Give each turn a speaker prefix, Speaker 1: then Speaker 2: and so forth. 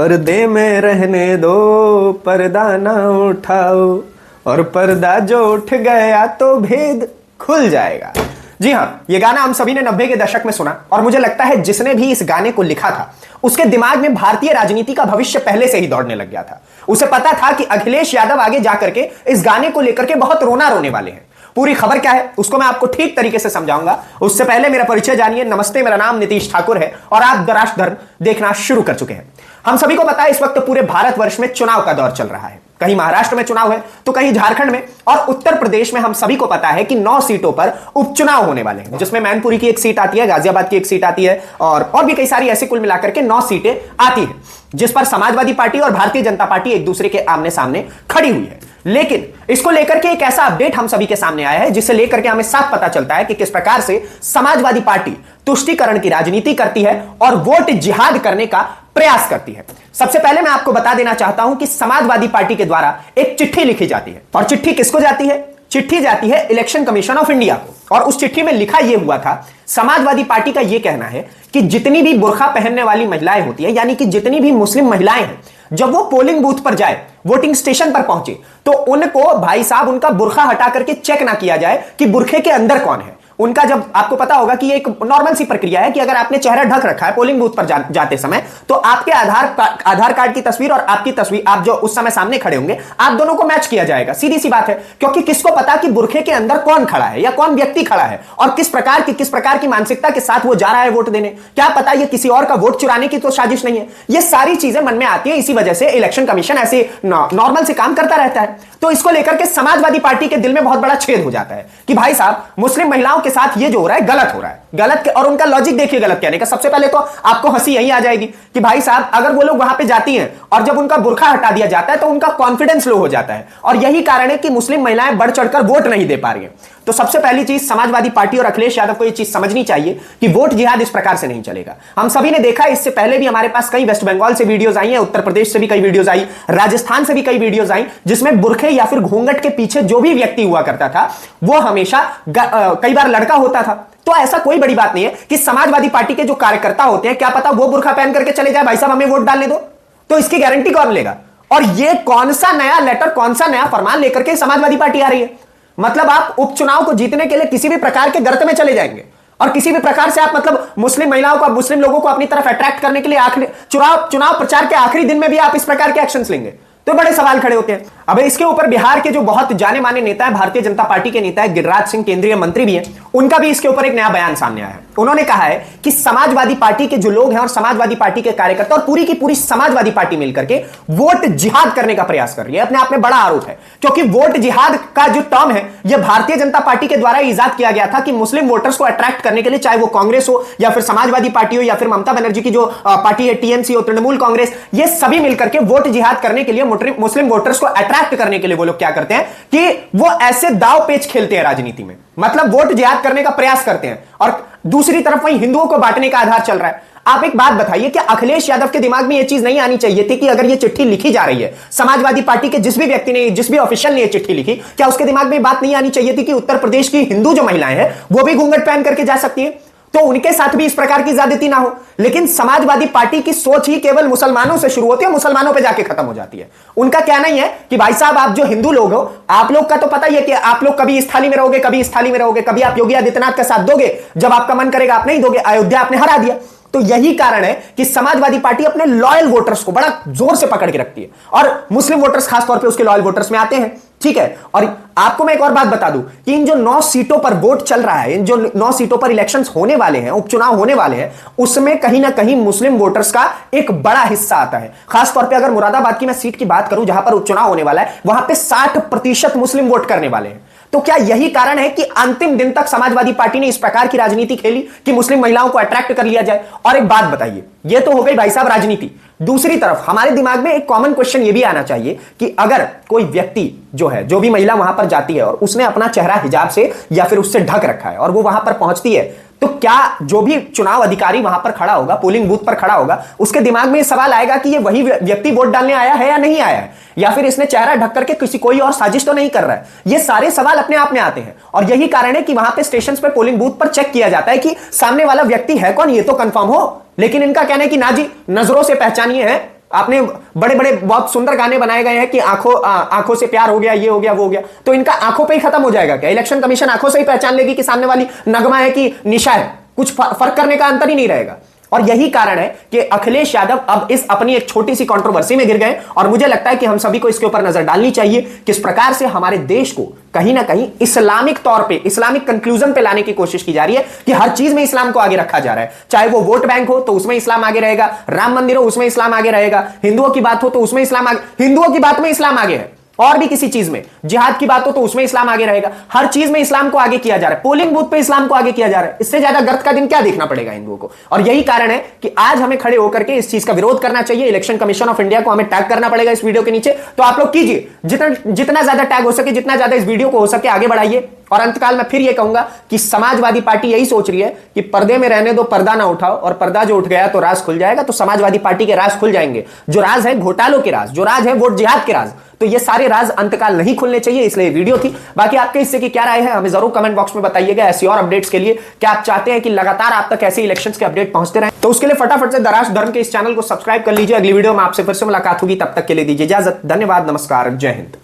Speaker 1: पर्दे में रहने दो, पर्दा ना उठाओ, और पर्दा जो उठ गया तो भेद खुल जाएगा। जी हाँ, ये गाना हम सभी ने 90 के दशक में सुना और मुझे लगता है जिसने भी इस गाने को लिखा था उसके दिमाग में भारतीय राजनीति का भविष्य पहले से ही दौड़ने लग गया था। उसे पता था कि अखिलेश यादव आगे जाकर के इस गाने को लेकर के बहुत रोना रोने वाले हैं। पूरी खबर क्या है उसको मैं आपको ठीक तरीके से समझाऊंगा। उससे पहले मेरा परिचय जानिए। नमस्ते, मेरा नाम नीतीश ठाकुर है और आप द राष्ट्र धर्म देखना शुरू कर चुके हैं। हम सभी को पता है इस वक्त पूरे भारतवर्ष में चुनाव का दौर चल रहा है। कहीं महाराष्ट्र में चुनाव है तो कहीं झारखंड में और उत्तर प्रदेश में हम सभी को पता है कि 9 सीटों पर उपचुनाव होने वाले हैं, जिसमें मैनपुरी की एक सीट आती है, गाजियाबाद की एक सीट आती है और भी कई सारी ऐसी कुल मिलाकर के 9 सीटें आती हैं, जिस पर समाजवादी पार्टी और भारतीय जनता पार्टी एक दूसरे के आमने सामने खड़ी हुई है। लेकिन इसको लेकर के एक ऐसा अपडेट हम सभी के सामने आया है जिसे लेकर के हमें साफ पता चलता है कि किस प्रकार से समाजवादी पार्टी तुष्टीकरण की राजनीति करती है और वोट जिहाद करने का प्रयास करती है। सबसे पहले मैं आपको बता देना चाहता हूं कि समाजवादी पार्टी के द्वारा एक चिट्ठी लिखी जाती है और चिट्ठी किसको जाती है? चिट्ठी जाती है इलेक्शन कमीशन ऑफ इंडिया को। और उस चिट्ठी में लिखा यह हुआ था, समाजवादी पार्टी का यह कहना है कि जितनी भी बुर्का पहनने वाली महिलाएं होती है, यानी कि जितनी भी मुस्लिम महिलाएं हैं, जब वो पोलिंग बूथ पर जाए, वोटिंग स्टेशन पर पहुंचे, तो उनको भाई साहब उनका बुर्का हटा करके चेक ना किया जाए कि बुर्के के अंदर कौन है। उनका जब आपको पता होगा कि ये एक नॉर्मल सी प्रक्रिया है कि अगर आपने चेहरा ढक रखा है पोलिंग बूथ पर जाते समय, तो आपके आधार कार्ड की तस्वीर और आपकी तस्वीर, आप जो उस समय सामने खड़े होंगे, आप दोनों को मैच किया जाएगा। सीधी सी बात है, क्योंकि किसको पता कि बुरखे के अंदर कौन खड़ा है या कौन व्यक्ति खड़ा है और किस प्रकार की मानसिकता के साथ वो जा रहा है वोट देने। क्या पता ये किसी और का वोट चुराने की तो साजिश नहीं है। ये सारी चीजें मन में आती है। इसी वजह से इलेक्शन कमीशन ऐसे नॉर्मल से काम करता रहता है। तो इसको लेकर के समाजवादी पार्टी के दिल में बहुत बड़ा छेद हो जाता है कि भाई साहब, मुस्लिम महिलाओं के साथ ये जो हो रहा है गलत हो रहा है। गलत और उनका लॉजिक देखिए गलत कहने का। सबसे पहले तो आपको हंसी यही आ जाएगी कि भाई साहब, अगर वो लोग वहां पे जाती हैं और जब उनका बुर्का हटा दिया जाता है तो उनका कॉन्फिडेंस लो हो जाता है और यही कारण है कि मुस्लिम महिलाएं बढ़ चढ़कर वोट नहीं दे पा रही हैं। तो सबसे पहली चीज समाजवादी पार्टी और अखिलेश यादव को यह चीज समझनी चाहिए कि वोट जिहाद इस प्रकार से नहीं चलेगा। हम सभी ने देखा, इससे पहले भी हमारे पास कई वेस्ट बंगाल से वीडियोस आई हैं, उत्तर प्रदेश से भी कई वीडियोस आई, राजस्थान से भी कई वीडियोस आई, जिसमें बुरखे या फिर घूंघट के पीछे जो भी व्यक्ति हुआ करता था वो हमेशा कई बार लड़का होता था। तो ऐसा कोई बड़ी बात नहीं है कि समाजवादी पार्टी के जो कार्यकर्ता होते हैं, क्या पता वो बुर्खा पहन करके चले जाए, भाई साहब हमें वोट डालने दो, तो इसकी गारंटी कौन लेगा? और ये कौन सा नया लेटर, कौन सा नया फरमान लेकर के समाजवादी पार्टी आ रही है? मतलब आप उपचुनाव को जीतने के लिए किसी भी प्रकार के गर्त में चले जाएंगे और किसी भी प्रकार से आप मतलब मुस्लिम महिलाओं को, मुस्लिम लोगों को अपनी तरफ अट्रैक्ट करने के लिए आखिरी चुनाव प्रचार के आखिरी दिन में भी आप इस प्रकार के एक्शंस लेंगे, तो बड़े सवाल खड़े होते हैं। अब इसके ऊपर बिहार के जो बहुत जाने माने नेता है, भारतीय जनता पार्टी के नेता है गिरिराज सिंह, केंद्रीय मंत्री भी है, उनका भी इसके ऊपर एक नया बयान सामने आया है। उन्होंने कहा है कि समाजवादी पार्टी के जो लोग हैं और समाजवादी पार्टी के कार्यकर्ता और पूरी की पूरी समाजवादी पार्टी मिलकर के वोट जिहाद करने का प्रयास कर रही है। अपने आप में बड़ा आरोप है, क्योंकि वोट जिहाद का जो टर्म है यह भारतीय जनता पार्टी के द्वारा इजाद किया गया था कि मुस्लिम वोटर्स को अट्रैक्ट करने के लिए, चाहे वो कांग्रेस हो या फिर समाजवादी पार्टी हो या फिर ममता बनर्जी की जो पार्टी है टीएमसी हो, तृणमूल कांग्रेस, ये सभी मिलकर के वोट जिहाद करने के लिए, मुस्लिम वोटर्स को अट्रैक्ट करने के लिए वो लोग क्या करते हैं कि वो ऐसे दाव पेच खेलते हैं राजनीति में, मतलब वोट जिहाद करने का प्रयास करते हैं और दूसरी तरफ वहीं हिंदुओं को बांटने का आधार चल रहा है। आप एक बात बताइए कि अखिलेश यादव के दिमाग में यह चीज नहीं आनी चाहिए थी कि अगर यह चिट्ठी लिखी जा रही है, समाजवादी पार्टी के जिस भी व्यक्ति ने, जिस भी ऑफिशियल ने यह चिट्ठी लिखी, क्या उसके दिमाग में बात नहीं आनी चाहिए थी कि उत्तर प्रदेश की हिंदू जो महिलाएं हैं वो भी घूंघट पहन करके जा सकती है, तो उनके साथ भी इस प्रकार की ज्यादती ना हो। लेकिन समाजवादी पार्टी की सोच ही केवल मुसलमानों से शुरू होती है, मुसलमानों पे जाके खत्म हो जाती है। उनका कहना ही है कि भाई साहब, आप जो हिंदू लोग हो, आप लोग का तो पता ही है कि आप लोग कभी इस थाली में रहोगे, कभी इस थाली में रहोगे, कभी आप योगी आदित्यनाथ का साथ दोगे, जब आपका मन करेगा आप नहीं दोगे। अयोध्या आपने हरा दिया। तो यही कारण है कि समाजवादी पार्टी अपने लॉयल वोटर्स को बड़ा जोर से पकड़ के रखती है और मुस्लिम वोटर्स खासतौर पे उसके लॉयल वोटर्स में आते हैं। ठीक है, और आपको मैं एक और बात बता दूं कि इन जो 9 सीटों पर वोट चल रहा है, इन जो 9 सीटों पर इलेक्शंस होने वाले हैं, उपचुनाव होने वाले हैं, उसमें कहीं ना कहीं मुस्लिम वोटर्स का एक बड़ा हिस्सा आता है। खासतौर पे अगर मुरादाबाद की मैं सीट की बात करूं, जहां पर उपचुनाव होने वाला है, वहां पे 60% मुस्लिम वोट करने वाले हैं। तो क्या यही कारण है कि अंतिम दिन तक समाजवादी पार्टी ने इस प्रकार की राजनीति खेली कि मुस्लिम महिलाओं को अट्रैक्ट कर लिया जाए? और एक बात बताइए, यह तो हो गई भाई साहब राजनीति। दूसरी तरफ हमारे दिमाग में एक कॉमन क्वेश्चन यह भी आना चाहिए कि अगर कोई व्यक्ति जो है, जो भी महिला वहां पर जाती है और उसने अपना चेहरा हिजाब से या फिर उससे ढक रखा है और वो वहां पर पहुंचती है, तो क्या जो भी चुनाव अधिकारी वहां पर खड़ा होगा, पोलिंग बूथ पर खड़ा होगा, उसके दिमाग में यह सवाल आएगा कि ये वही व्यक्ति वोट डालने आया है या नहीं आया है, या फिर इसने चेहरा ढक करके किसी कोई और साजिश तो नहीं कर रहा है? ये सारे सवाल अपने आप में आते हैं और यही कारण है कि वहां पे स्टेशन पे, पोलिंग बूथ पर चेक किया जाता है कि सामने वाला व्यक्ति है कौन, ये तो कंफर्म हो। लेकिन इनका कहना है कि ना जी, नजरों से पहचानिए है आपने बड़े बड़े बहुत सुंदर गाने बनाए गए हैं कि आंखों से प्यार हो गया, ये हो गया, वो हो गया, तो इनका आंखों पे ही खत्म हो जाएगा क्या? इलेक्शन कमीशन आंखों से ही पहचान लेगी कि सामने वाली नगमा है कि निशा है? कुछ फर्क करने का अंतर ही नहीं रहेगा। और यही कारण है कि अखिलेश यादव अब इस अपनी एक छोटी सी कंट्रोवर्सी में गिर गए, और मुझे लगता है कि हम सभी को इसके ऊपर नजर डालनी चाहिए किस प्रकार से हमारे देश को कहीं ना कहीं इस्लामिक तौर पे, इस्लामिक कंक्लूजन पे लाने की कोशिश की जा रही है कि हर चीज में इस्लाम को आगे रखा जा रहा है। चाहे वो वोट बैंक हो तो उसमें इस्लाम आगे रहेगा, राम मंदिर हो उसमें इस्लाम आगे रहेगा, हिंदुओं की बात हो तो उसमें इस्लाम आगे, हिंदुओं की बात में इस्लाम आगे है, और भी किसी चीज में जिहाद की बात हो तो उसमें इस्लाम आगे रहेगा। हर चीज में इस्लाम को आगे किया जा रहा है, पोलिंग बूथ पे इस्लाम को आगे किया जा रहा है। इससे ज्यादा गर्त का दिन क्या देखना पड़ेगा हिंदुओं को? और यही कारण है कि आज हमें खड़े होकर के इस चीज का विरोध करना चाहिए। इलेक्शन कमीशन ऑफ इंडिया को हमें टैग करना पड़ेगा इस वीडियो के नीचे, तो आप लोग कीजिए, जितना ज्यादा टैग हो सके, जितना ज्यादा इस वीडियो को हो सके आगे बढ़ाइए। और अंतकाल में फिर यह कहूंगा कि समाजवादी पार्टी यही सोच रही है कि पर्दे में रहने दो, पर्दा ना उठाओ, और पर्दा जो उठ गया तो राज खुल जाएगा। तो समाजवादी पार्टी के राज खुल जाएंगे, जो राज है घोटालों के राज, जो राज है वोट जिहाद के राज, तो ये सारे राज अंतकाल नहीं खुलने चाहिए। इसलिए वीडियो थी। बाकी आपके इससे की क्या राय है हमें जरूर कमेंट बॉक्स में बताइएगा। ऐसी और अपडेट्स के लिए क्या आप चाहते हैं कि लगातार आप तक ऐसे इलेक्शंस के अपडेट पहुंचते रहें, तो उसके लिए फटाफट से दराज धर्म के इस चैनल को सब्सक्राइब कर लीजिए। अगली वीडियो में आपसे फिर से मुलाकात होगी, तब तक के लिए दीजिए इजाजत। धन्यवाद, नमस्कार, जय हिंद।